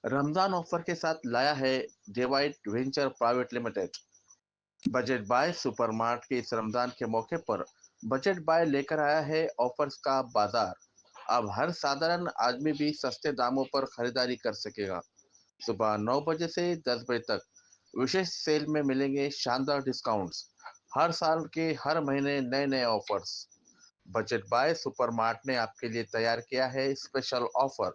Ramzan offer के साथ लाया है डेवाइट venture private limited. Budget buy supermart के इस रमजान के मौके पर बजट बाय लेकर आया है ऑफर्स का बाजार। अब हर साधारण आदमी भी सस्ते दामों पर खरीदारी कर सकेगा। सुबह 9 बजे से 10 बजे तक विशेष सेल में मिलेंगे शानदार डिस्काउंट्स। हर साल के हर महीने नए नए ऑफर्स। बजट बाय सुपरमार्ट ने आपके लिए तैयार किया है स्पेशल ऑफर।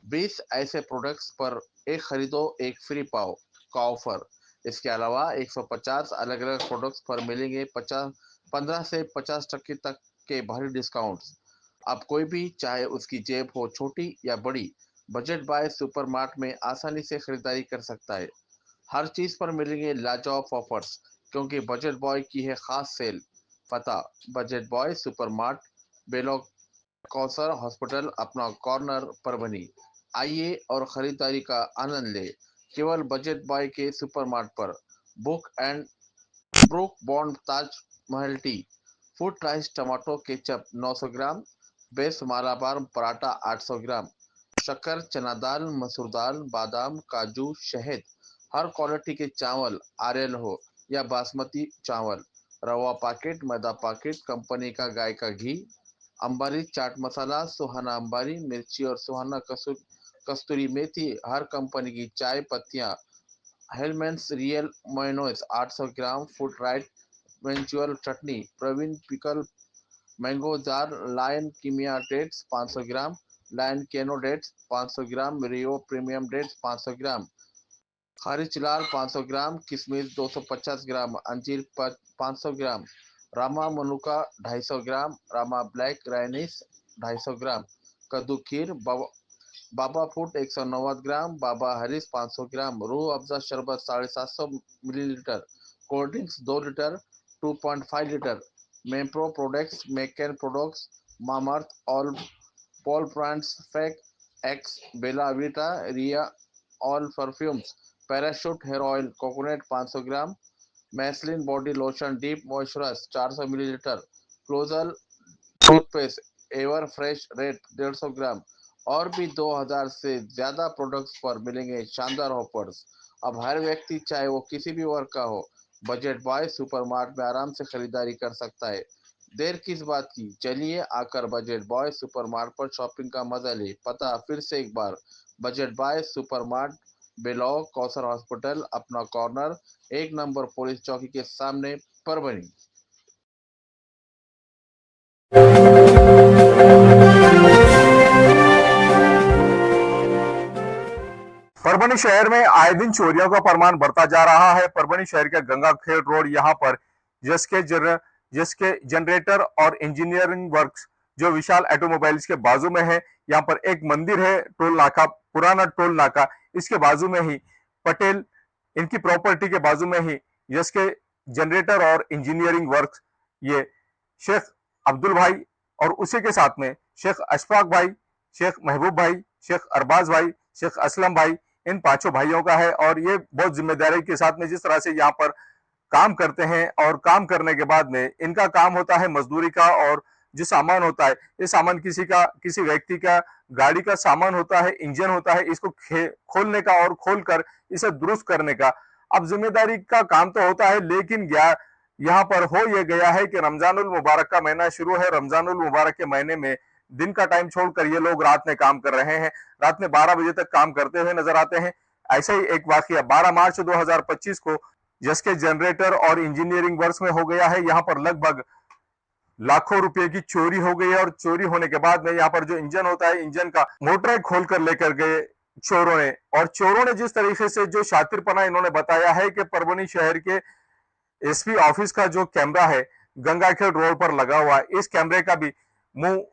20 ऐसे प्रोडक्ट्स पर एक खरीदो एक फ्री पाओ का ऑफर। इसके अलावा 150 अलग अलग प्रोडक्ट्स पर मिलेंगे 15 से 50% तक के भारी डिस्काउंट्स। अब कोई भी चाहे उसकी जेब हो छोटी या बड़ी, बजट बाय सुपरमार्ट में आसानी से खरीदारी कर सकता है। हर चीज पर मिलेंगे लाजवाब ऑफर्स, क्योंकि बजट बॉय की है खास सेल। पता: बजट बॉय सुपरमार्ट, बेलोग कौसर हॉस्पिटल, अपना कॉर्नर पर बनी। आइए और खरीदारी का आनंद ले, केवल बजट बाय के सुपरमार्ट पर। बुक एंड Brooke Bond Taj Mahal tea, food rice tomato ketchup 900 gram, बेस मालाबार पराठा 800 ग्राम, शक्कर चना दाल मसूर दाल बादाम काजू शहद। हर क्वालिटी के चावल, आर्यल हो या बासमती चावल, रवा पैकेट मैदा पैकेट, कंपनी का गाय का घी, अंबारी चाट मसाला, सुहाना अंबारी मिर्ची और सुहाना कस्तूरी मेथी, हर कंपनी की चाय पत्तियां, Hellmann's real mayonnaise 800 gram, food right वेंचुअल chutney, Praveen pickle mango jar, lion Kimia dates 500 gram, lion केनो dates 500 gram, Rio premium dates 500 gram, खारिज लाल 500 ग्राम, किशमिश 250 ग्राम, अंजीर 500 ग्राम, रामा मनुका 250 ग्राम, रामा ब्लैक राइनिस 250 ग्राम, कद्दू खीर, बाबा फूड 190 ग्राम, बाबा हरीश 500 ग्राम, रूह अफ़ज़ा शरबत 750 millilitre, cold drinks 2 litre 2.5 litre, Mapro products, McCain products, Mamaearth, all पॉल ब्रांड्स, फेक एक्स, बेला वीटा, रिया all perfumes, parachute hair oil coconut 500 gram, मैसलिन body lotion deep moisturise 400 millilitre, क्लोजल toothpaste ever fresh red 150 gram. और भी 2000 से ज्यादा प्रोडक्ट्स पर मिलेंगे शानदार ऑफर्स। अब हर व्यक्ति, चाहे वो किसी भी वर्ग का हो, बजट बाय सुपरमार्ट में आराम से खरीदारी कर सकता है। देर किस बात की, चलिए आकर बजट बॉय सुपरमार्ट पर शॉपिंग का मजा ले। पता फिर से एक बार: बजट बाय सुपरमार्ट, बेलौर कौसर हॉस्पिटल, अपना कॉर्नर, 1 नंबर पुलिस चौकी के सामने, परभनी। परभनी शहर में आए दिन चोरियों का प्रमाण बढ़ता जा रहा है। परभनी शहर के गंगाखेड़ रोड यहाँ पर जिसके जनरेटर और इंजीनियरिंग वर्क्स जो विशाल ऑटोमोबाइल्स के बाजू में है, यहाँ पर एक मंदिर है, टोल नाका, पुराना टोल नाका, इसके बाजू में ही पटेल इनकी प्रॉपर्टी के बाजू में ही जिसके जनरेटर और इंजीनियरिंग वर्क्स, ये शेख अब्दुल भाई और उसी के साथ में शेख अशफाक भाई, शेख महबूब भाई, शेख अरबाज भाई, शेख असलम भाई, इन पांचों भाइयों का है। और ये बहुत जिम्मेदारी के साथ में जिस तरह से यहाँ पर काम करते हैं, और काम करने के बाद में इनका काम होता है मजदूरी का, और जो सामान होता है, ये सामान किसी व्यक्ति का गाड़ी का सामान होता है, इंजन होता है, इसको खोलने का और खोलकर इसे दुरुस्त करने का। अब जिम्मेदारी का काम तो होता है, लेकिन यहाँ पर हो ये गया है कि रमजानुल मुबारक का महीना शुरू है। रमजानुल मुबारक के महीने में दिन का टाइम छोड़कर ये लोग रात में काम कर रहे हैं, रात में 12 बजे तक काम करते हुए नजर आते हैं। ऐसा ही एक वाकया 12 मार्च 2025 को जिसके जनरेटर और इंजीनियरिंग वर्क्स में हो गया है। यहाँ पर लगभग लाखों रुपए की चोरी हो गई है, और चोरी होने के बाद में यहाँ पर जो इंजन होता है, इंजन का मोटर खोलकर लेकर गए चोरों ने। और चोरों ने जिस तरीके से जो शातिरपना इन्होंने बताया है कि परभनी शहर के एसपी ऑफिस का जो कैमरा है गंगाखेड़ रोड पर लगा हुआ है, इस कैमरे का भी मुंह,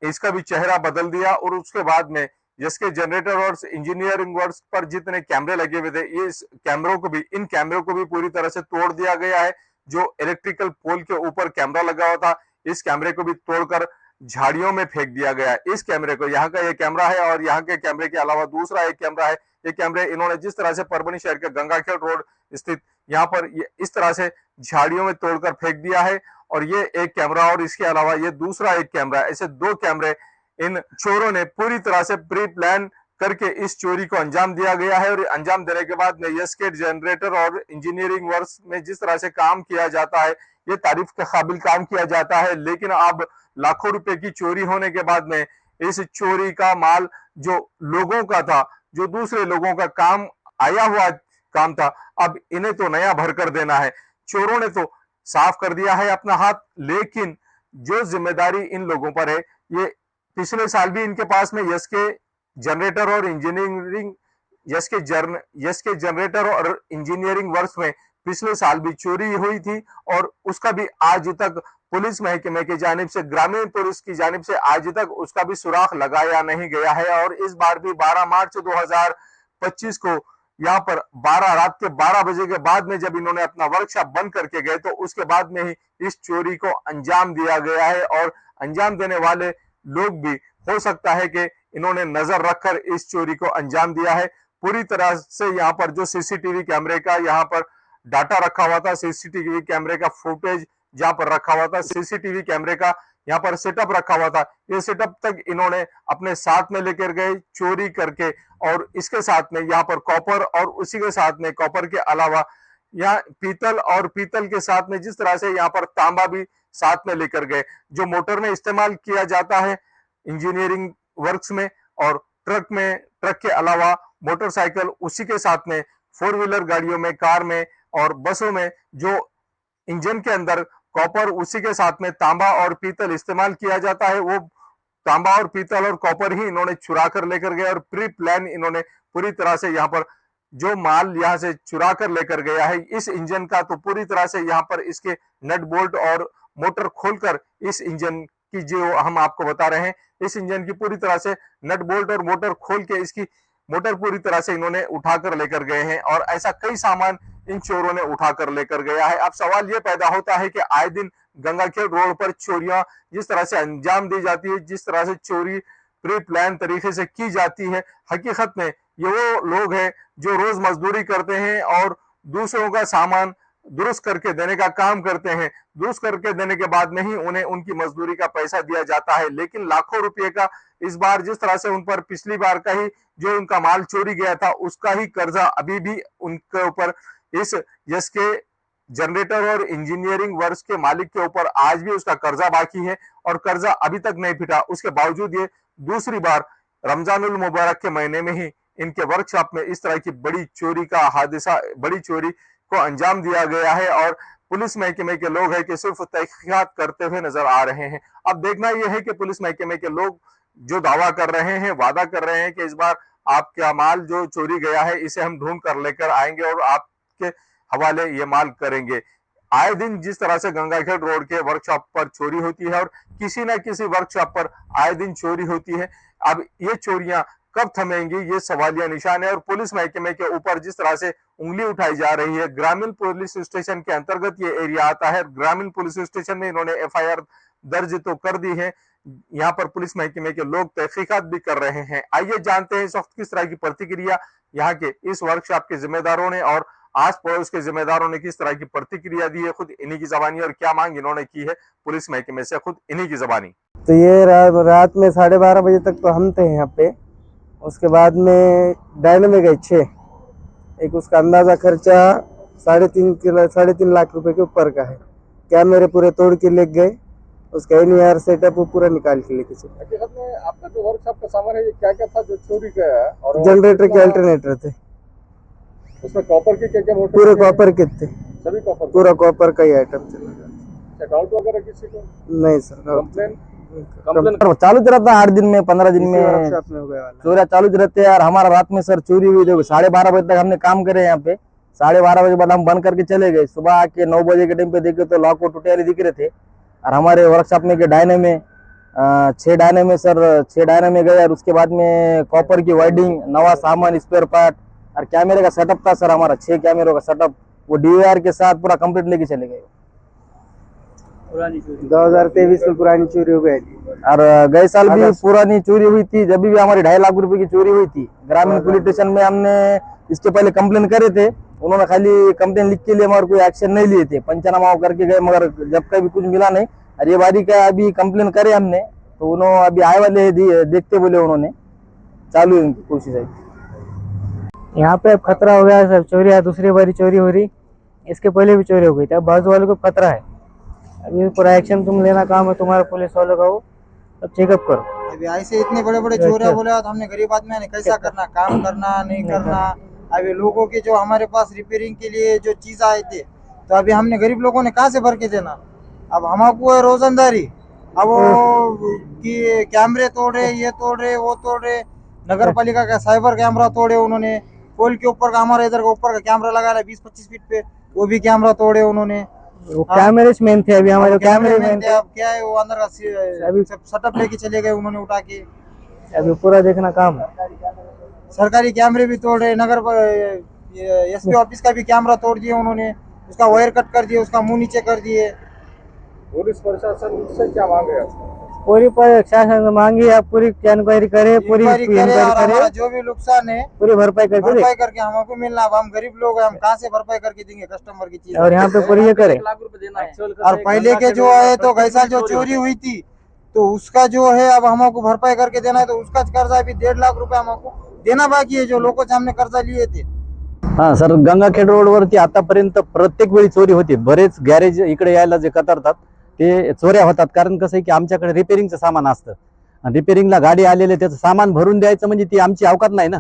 इसका भी चेहरा बदल दिया। और उसके बाद में जिसके जनरेटर और इंजीनियरिंग वर्क्स पर जितने कैमरे लगे हुए थे, इन कैमरों को भी पूरी तरह से तोड़ दिया गया है। जो इलेक्ट्रिकल पोल के ऊपर कैमरा लगा हुआ था, इस कैमरे को भी तोड़कर झाड़ियों में फेंक दिया गया है। इस कैमरे को, यहाँ का ये कैमरा है, और यहाँ के कैमरे के अलावा दूसरा एक कैमरा है। ये कैमरे इन्होंने जिस तरह से परभनी शहर के गंगाखेड़ रोड स्थित यहाँ पर इस तरह से झाड़ियों में तोड़कर फेंक दिया है। और ये एक कैमरा और इसके अलावा ये दूसरा एक कैमरा, ऐसे 2 कैमरे इन चोरों ने पूरी तरह से प्री प्लान करके इस चोरी को अंजाम दिया गया है। और अंजाम देने के बाद में एसके जनरेटर और इंजीनियरिंग वर्क्स में जिस तरह से काम किया जाता है, ये तारीफ के काबिल काम किया जाता है। लेकिन अब लाखों रुपए की चोरी होने के बाद में इस चोरी का माल जो लोगों का था, जो दूसरे लोगों का काम आया हुआ काम था, अब इन्हें तो नया भर कर देना है। चोरों ने तो साफ कर दिया है अपना हाथ, लेकिन जो जिम्मेदारी इन लोगों पर है, ये पिछले साल भी इनके पास में यस के जनरेटर और इंजीनियरिंग यस के जनरेटर और इंजीनियरिंग वर्क्स में पिछले साल भी चोरी हुई थी, और उसका भी आज तक पुलिस महकमे की जानिब से, ग्रामीण पुलिस की जानिब से आज तक उसका भी सुराग लगाया नहीं गया है। और इस बार भी 12 मार्च 2025 को यहाँ पर रात के 12 बजे के बाद में जब इन्होंने अपना वर्कशॉप बंद करके गए, तो उसके बाद में ही इस चोरी को अंजाम दिया गया है। और अंजाम देने वाले लोग भी हो सकता है कि इन्होंने नजर रखकर इस चोरी को अंजाम दिया है। पूरी तरह से यहाँ पर जो सीसीटीवी कैमरे का यहाँ पर डाटा रखा हुआ था, सीसीटीवी कैमरे का फुटेज जहां पर रखा हुआ था, सीसीटीवी कैमरे का यहाँ पर सेटअप रखा हुआ था, ये सेटअप तक इन्होंने अपने साथ में लेकर गए चोरी करके। और इसके साथ में यहाँ पर कॉपर, और उसी के साथ में कॉपर के अलावा यहाँ पीतल, और पीतल के साथ में जिस तरह से यहाँ पर तांबा भी साथ में लेकर गए, जो मोटर में इस्तेमाल किया जाता है इंजीनियरिंग वर्क्स में और ट्रक में, ट्रक के अलावा मोटरसाइकिल, उसी के साथ में 4 व्हीलर गाड़ियों में, कार में और बसों में जो इंजन के अंदर कॉपर, उसी के साथ में तांबा और पीतल इस्तेमाल किया जाता है, वो तांबा और पीतल और कॉपर ही इन्होंने चुरा कर लेकर गए। और प्री प्लान इन्होंने पूरी तरह से यहाँ पर जो माल यहाँ से चुरा कर लेकर गया है इस इंजन का, तो पूरी तरह से यहाँ पर इसके नट बोल्ट और मोटर खोलकर इस इंजन की, जो हम आपको बता रहे हैं, इस इंजन की पूरी तरह से नट बोल्ट और मोटर खोल के इसकी मोटर पूरी तरह से इन्होंने उठाकर लेकर गए हैं। और ऐसा कई सामान इन चोरों ने उठाकर लेकर गया है। अब सवाल ये पैदा होता है कि आए दिन गंगाखेड़ रोड पर चोरियां जिस तरह से अंजाम दी जाती है, जिस तरह से चोरी प्री प्लान तरीके से की जाती है, हकीकत में ये वो लोग हैं जो रोज मजदूरी करते हैं और दूसरों का सामान दुरुस्त करके देने का काम करते हैं। दुरुस्त करके देने के बाद में ही उन्हें उनकी मजदूरी का पैसा दिया जाता है। लेकिन लाखों रुपए का इस बार जिस तरह से उन पर पिछली बार का ही जो उनका माल चोरी गया था, उसका ही कर्जा अभी भी उनके ऊपर, इस यस के जनरेटर और इंजीनियरिंग वर्क्स के मालिक के ऊपर आज भी उसका कर्जा बाकी है, और कर्जा अभी तक नहीं फिटा। उसके बावजूद ये दूसरी बार रमजानुल मुबारक के महीने में ही इनके वर्कशॉप में इस तरह की बड़ी चोरी का हादसा, बड़ी चोरी को अंजाम दिया गया है। और पुलिस महकमे के लोग हैं कि सिर्फ तहकीकात करते हुए नजर आ रहे हैं। अब देखना यह है कि पुलिस महकमे के लोग जो दावा कर रहे हैं, वादा कर रहे हैं कि इस बार आपका माल जो चोरी गया है इसे हम ढूंढ कर लेकर आएंगे और आपके हवाले ये माल करेंगे। आए दिन जिस तरह से गंगाखेड़ रोड के वर्कशॉप पर चोरी होती है, और किसी न किसी वर्कशॉप पर आए दिन चोरी होती है, अब ये चोरियां कब थमेंगी, ये सवालिया निशान है। और पुलिस महकमे के ऊपर जिस तरह से उंगली उठाई जा रही है, ग्रामीण पुलिस स्टेशन के अंतर्गत ये एरिया आता है, ग्रामीण पुलिस स्टेशन में इन्होंने एफआईआर दर्ज तो कर दी है, यहाँ पर पुलिस महकमे के लोग तहकीकात भी कर रहे हैं। आइए जानते हैं इस वक्त किस तरह की प्रतिक्रिया यहाँ के इस वर्कशॉप के जिम्मेदारों ने और आस पड़ोस के जिम्मेदारों ने किस तरह की प्रतिक्रिया दी है, खुद इन्हीं की जबानी, और क्या मांग इन्होंने की है पुलिस महकमे से, खुद इन्हीं की जबानी। तो ये रात में 12:30 बजे तक तो हम थे यहाँ पे। उसके बाद में डायने में गए 6, एक उसका अंदाजा खर्चा 3.5 लाख रुपए के ऊपर का है। क्या मेरे पूरे तोड़ के ले गए, उसका एनईआर सेटअप वो पूरा निकाल के लेके चले। हकीकत में आपका जो वर्कशॉप का सामान है ये क्या क्या था जो चोरी गया है? और जनरेटर के अल्टरनेटर थे, उसमें कॉपर के क्या क्या मोटर? पूरे कॉपर के थे, सभी कॉपर, पूरा कॉपर का ही आइटम थे। डाउट वगैरह किसी को नहीं सर, कंप्लेन चालू रहता है 8 दिन में 15 दिन में चोरिया चालू रहते हैं। और हमारा रात में सर चोरी हुई, देखो 12:30 बजे तक हमने काम करे यहाँ पे, 12:30 बजे बाद हम बंद करके चले गए। सुबह आके 9 बजे के टाइम पे देखे तो लॉक टूटे दिख रहे थे। और हमारे वर्कशॉप में के डायने में 6 डायने में सर 6 डायने में गए। और उसके बाद में कॉपर की वायरिंग, नवा सामान, स्पेयर पार्ट और कैमरे का सेटअप था सर हमारा 6 कैमरों का सेटअप, वो डीवीआर के साथ पूरा कंप्लीट लेके चले गए। 2023 में पुरानी चोरी हो गई थी, और गए साल भी पुरानी चोरी हुई थी, जब भी हमारी 2.5 लाख रुपए की चोरी हुई थी। ग्रामीण पुलिस स्टेशन में हमने इसके पहले कंप्लेन करे थे, उन्होंने खाली कंप्लेन लिख के लिए मगर कोई एक्शन नहीं लिए थे, पंचनामा करके गए, मगर जब कभी कुछ मिला नहीं। और ये बारी का अभी कंप्लेन करे हमने, तो उन्होंने अभी आए वाले देखते बोले उन्होंने, चालू है उनकी कोशिश है। यहाँ पे अब खतरा हो गया है सर, चोरी है, दूसरी बारी चोरी हो रही, इसके पहले भी चोरी हो गई थी, अब बाजू वाले को खतरा है। अभी पूरा एक्शन तुम लेना काम है तुम्हारा, पुलिस वालों का, वो अब चेकअप करो। अभी ऐसे इतने बड़े बड़े चोरिया बोले तो हमने गरीब आदमी ने कैसा करना, काम करना नहीं करना। अभी लोगों के जो हमारे पास रिपेयरिंग के लिए जो चीज आए थे, तो अभी हमने गरीब लोगों ने कहाँ से भर के देना। अब हमको है रोजंदारी, अब वो कि कैमरे तोड़ रहे, ये तोड़ रहे, वो तोड़ रहे। नगर पालिका का साइबर कैमरा तोड़े उन्होंने, पोल के ऊपर का, हमारे इधर का ऊपर का कैमरा लगा है 20-25 फीट पे, वो भी कैमरा तोड़े उन्होंने। वो कैमरे मैन थे, अभी हमारे कैमरे मैन थे, अब क्या है वो अंदर का अभी सब सेटअप लेके चले गए उन्होंने उठा के। अभी पूरा देखना काम है। सरकारी कैमरे भी तोड़ रहे, नगर एसपी ऑफिस का भी कैमरा तोड़ दिया उन्होंने, उसका वायर कट कर दिया, उसका मुंह नीचे कर दिए। पुलिस प्रशासन से क्या मांगे? पूरी प्रशासन मांगी, आप पूरी इंक्वायरी करे, पूरी इंक्वायरी करे इंक्वायरी और करे, हमारा जो भी नुकसान है पूरी भरपाई करके दे। भरपाई करके हमको मिलना। अब हम गरीब लोग हैं, हम कहाँ से भरपाई करके देंगे कस्टमर की चीज। और यहाँ पे पूरी ये करे। और पहले के जो है तो कैसा जो चोरी हुई थी, तो उसका जो है अब हमको भरपाई करके देना है, तो उसका कर्जा भी 1.5 लाख रुपए हमको देना बाकी है, जो लोगों से हमने कर्जा लिए थे। हा सर, गंगाखेड रोडवरती आतापर्यंत प्रत्येक वेळी चोरी होती। बरेच गॅरेज इकडे यायला जे कतारतात ते चोऱ्या होतात। कारण कसं आहे की आमच्याकडे रिपेरिंगचं सामान असतं आणि रिपेरिंगला गाडी आलेले त्याचं सामान भरून द्यायचं म्हणजे ती आमची अवकात नाही ना।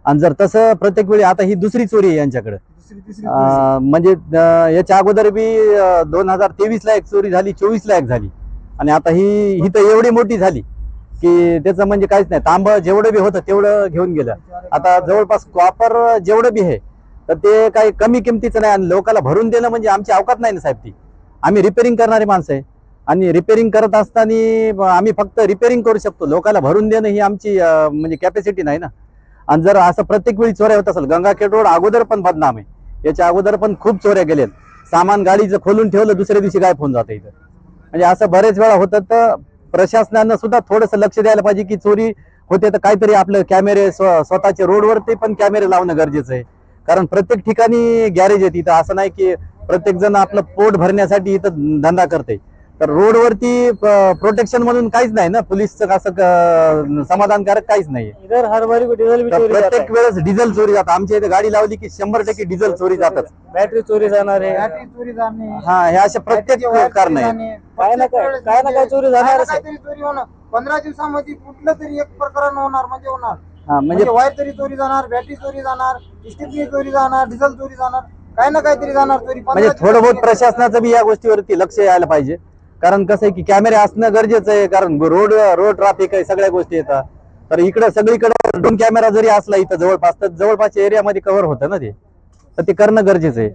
आणि जर तसं प्रत्येक वेळी, आता ही दुसरी चोरी आहे यांच्याकडे, म्हणजे याच्या अगोदर बी 2023 ला एक चोरी झाली, 24 ला एक झाली, आणि आता ही तर एवढी मोठी झाली की त्याचं म्हणजे काहीच नाही। तांब जेवढं बी होतं तेवढं घेऊन गेलं। आता जवळपास कॉपर जेवढं बी आहे तर ते काही कमी किमतीचं नाही, आणि लोकांना भरून देणं म्हणजे आमची अवकात नाही ना साहेब ती। आम्ही रिपेरिंग करणारे माणसं आहे, आणि रिपेरिंग करत असताना आम्ही फक्त रिपेरिंग करू शकतो, लोकांना भरून देणं ही आमची म्हणजे कॅपॅसिटी नाही ना। आणि जर असं प्रत्येक वेळी चोऱ्या होत असेल, गंगाखेड रोड अगोदर पण बदनाम आहे, याच्या अगोदर पण खूप चोऱ्या गेलेत। सामान गाडीचं खोलून ठेवलं, दुसऱ्या दिवशी गायब होऊन जातं इथं, म्हणजे असं बरेच वेळा होतं। तर प्रशासनानं सुद्धा थोडंसं लक्ष द्यायला पाहिजे की चोरी होते तर काहीतरी आपलं कॅमेरे स्वतःचे रोडवरती पण कॅमेरे लावणं गरजेचं आहे। कारण प्रत्येक ठिकाणी गॅरेज आहे इथं, असं नाही की प्रत्येक जण आपलं पोट भरण्यासाठी इथं धंदा करते। तर रोडवरती प्रोटेक्शन म्हणून काहीच नाही ना, पोलीसचं असं समाधानकारक काहीच नाही। इधर हर बारी को डीजल भी चोरी जाता है, प्रत्येक वेळेस डिझेल चोरी जातं। आमच्या इथे गाडी लावली की 100% डिझेल चोरी जातात, बॅटरी चोरी जाणार आहे, बॅटरी चोरी जाणे, हा, हे असे प्रत्येक कारण आहे। काय ना काय चोरी जाणार। काहीतरी चोरी होणार 15 दिवसामध्ये, कुठलं तरी एक प्रकरण होणार म्हणजे होणार। हा, म्हणजे म्हणजे वायर तरी चोरी जाणार, बॅटरी चोरी जाणार, स्टिपनी चोरी जाणार, डिझेल चोरी जाणार, काही ना काहीतरी जाणार चोरी। म्हणजे थोडं बहुत प्रशासनाचं बी या गोष्टीवरती लक्ष यायला पाहिजे। कारण कसं आहे की कॅमेरे असणं गरजेचं आहे, कारण रोड ट्रॅफिक आहे, सगळ्या गोष्टी येतात। तर इकडे सगळीकडे 2 कॅमेरा जरी असला इथं जवळपास, तर जवळपासच्या एरियामध्ये कव्हर होतं ना ते, तर ते करणं गरजेचं आहे।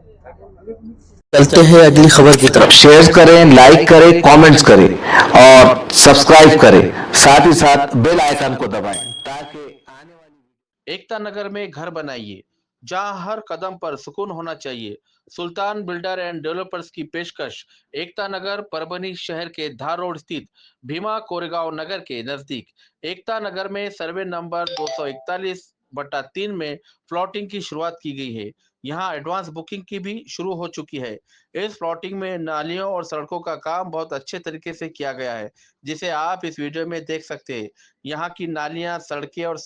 चलते हैं अगली खबर की तरफ। शेयर करें, लाइक करें, कमेंट्स करें और सब्सक्राइब करें, साथ ही साथ बेल आइकन को दबाएं ताकि आने वाली। एकता नगर में घर बनाइए जहां हर कदम पर सुकून होना चाहिए। सुल्तान बिल्डर एंड डेवलपर्स की पेशकश। एकता नगर परभनी शहर के धार रोड स्थित भीमा कोरेगांव नगर के नजदीक एकता नगर में सर्वे नंबर 241/3 में प्लॉटिंग की शुरुआत की गई है। यहां एडवांस बुकिंग की भी शुरू हो चुकी है। इस प्लॉटिंग में नालियों और सड़कों का काम बहुत अच्छे तरीके से किया गया है, जिसे आप इस वीडियो में देख सकते हैं। यहाँ की नालियां, सड़कें और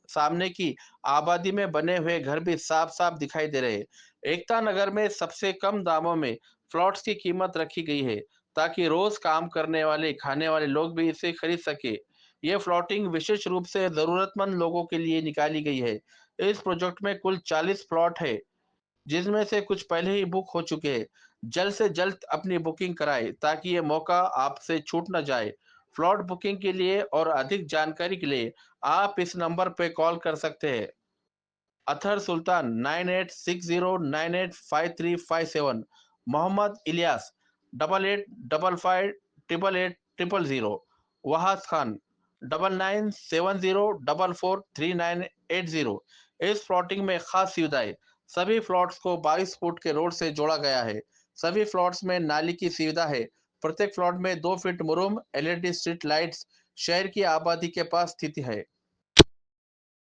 सामने की आबादी में बने हुए घर भी साफ साफ दिखाई दे रहे हैं। एकता नगर में सबसे कम दामों में प्लॉट्स की कीमत रखी गई है, ताकि रोज काम करने वाले, खाने वाले लोग भी इसे खरीद सके। ये प्लॉटिंग विशेष रूप से जरूरतमंद लोगों के लिए निकाली गई है। इस प्रोजेक्ट में कुल 40 प्लॉट है, जिसमें से कुछ पहले ही बुक हो चुके हैं। जल्द से जल्द अपनी बुकिंग कराएं ताकि ये मौका आपसे छूट न जाए। प्लॉट बुकिंग के लिए और अधिक जानकारी के लिए आप इस नंबर पे कॉल कर सकते हैं। अथर सुल्तान 9860985357, मोहम्मद इलियास 8855888800, वहाज खान 9970443980। इस प्लॉटिंग में खास सुविधाएं। सभी प्लॉट्स को 22 फुट के रोड से जोड़ा गया है। सभी प्लॉट्स में नाली की सुविधा है। प्रत्येक प्लॉट में 2 फीट मुरुम LED स्ट्रीट लाइट्स शहर की आबादी के पास स्थित है।